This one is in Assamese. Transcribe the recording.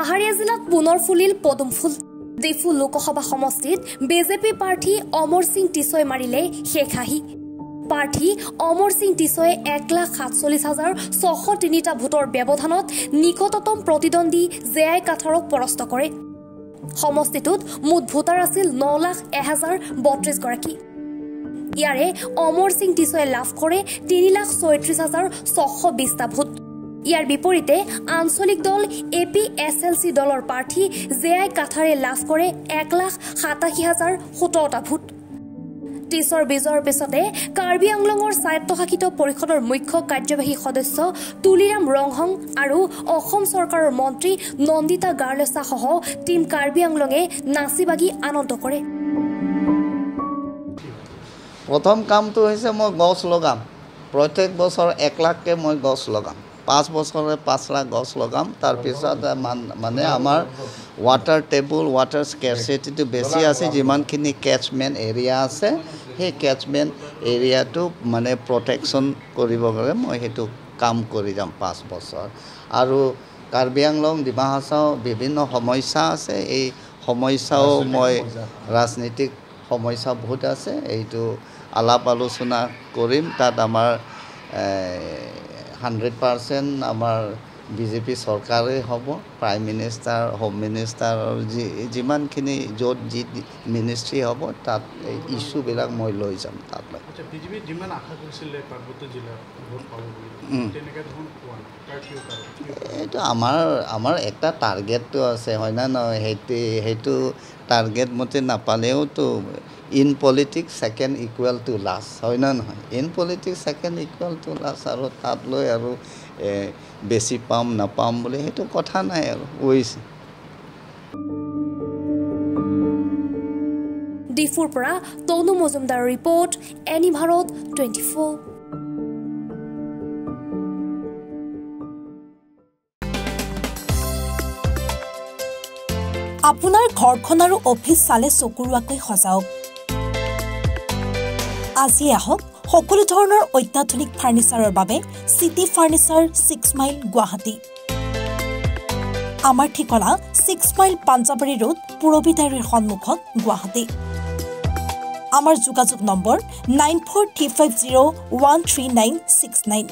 পাহাৰীয়া জিলাত পুনৰ ফুলিল পদুম ফুল। ডিফু লোকসভা সমষ্টিত বিজেপি প্ৰাৰ্থী অমৰ সিং টিছই মাৰিলে শেষ হাঁহি। প্ৰাৰ্থী অমৰ সিং টিছই 1,47,603টা ভোটৰ ব্যৱধানত নিকটতম প্ৰতিদ্বন্দ্বী জেআই কাথাৰক পৰাস্ত কৰে। সমষ্টিটোত মুঠ ভোটাৰ আছিল 9,01,032 গৰাকী। ইয়াৰে অমৰ সিং টিছই লাভ কৰে 3,36,620টা ভোট। ইয়াৰ বিপৰীতে আঞ্চলিক দল APSLC দলৰ প্ৰাৰ্থী জেআই কাথাৰে লাভ কৰে 1,87,017টা ভোট। টিছৰ বিজয়ৰ পিছতে কাৰ্বি আংলঙৰ স্বায়ত্তশাসিত পৰিষদৰ মুখ্য কাৰ্যবাহী সদস্য তুলিৰাম ৰংহং আৰু অসম চৰকাৰৰ মন্ত্ৰী নন্দিতা গাৰ্লেছা সহ টিম কাৰ্বি আংলঙে নাচি বাগি আনন্দ কৰে। প্ৰথম কামটো হৈছে মই গছ লগাম। প্ৰত্যেক বছৰ 1 লাখকে মই গছ লগাম। 5 বছৰে 5 লাখ গছ লগাম। তাৰপিছত মানে আমাৰ ৱাটাৰ টেবুল ৱাটাৰ স্কেৰচিটিটো বেছি আছে। যিমানখিনি কেচমেণ্ট এৰিয়া আছে সেই কেচমেণ্ট এৰিয়াটো মানে প্ৰটেকশ্যন কৰিব গ'লে মই সেইটো কাম কৰি যাম 5 বছৰ। আৰু কাৰ্বি আংলং ডিমা হাছাও বিভিন্ন সমস্যা আছে। এই সমস্যাও মই ৰাজনীতিক সমস্যা বহুত আছে। এইটো আলাপ আলোচনা কৰিম। তাত আমাৰ 100% আমাৰ বিজেপি চৰকাৰেই হ'ব। প্ৰাইম মিনিষ্টাৰ হোম মিনিষ্টাৰ যিমানখিনি য'ত যি মিনিষ্ট্ৰী হ'ব তাত এই ইছ্যুবিলাক মই লৈ যাম তাত। বিজেপি যিমান আশা কৰিছিলে পাৰ্বত্য জিলাত ভোট পাব বুলি তেনেকৈ দেখোন পোৱা নাই। এইটো আমাৰ এটা টাৰ্গেটটো আছে হয় না নহয়। সেইটো টাৰ্গেট মতে নাপালেওতো in politics second equal to last হয় না নহয়। In politics second equal to last আৰু তাত লৈ আৰু বেছি পাম নাপাম বুলি সেইটো কথা নাই আৰু হৈছে। ডিফুৰ পৰা তনু মজুমদাৰৰ ৰিপৰ্ট, এনি ভাৰত 24। আপোনাৰ ঘৰখন আৰু অফিচ চালে চকুৰুৱাকৈ সজাওক। আজি আহক সকলো ধৰণৰ অত্যাধুনিক ফাৰ্নিচাৰৰ বাবে চিটি ফাৰ্নিচাৰ 6 মাইল গুৱাহাটী। আমাৰ ঠিকনা 6 মাইল পাঞ্জাবাৰী ৰোড পুৰবিদাৰীৰ সন্মুখত গুৱাহাটী। আমাৰ যোগাযোগ নম্বৰ 9435013969।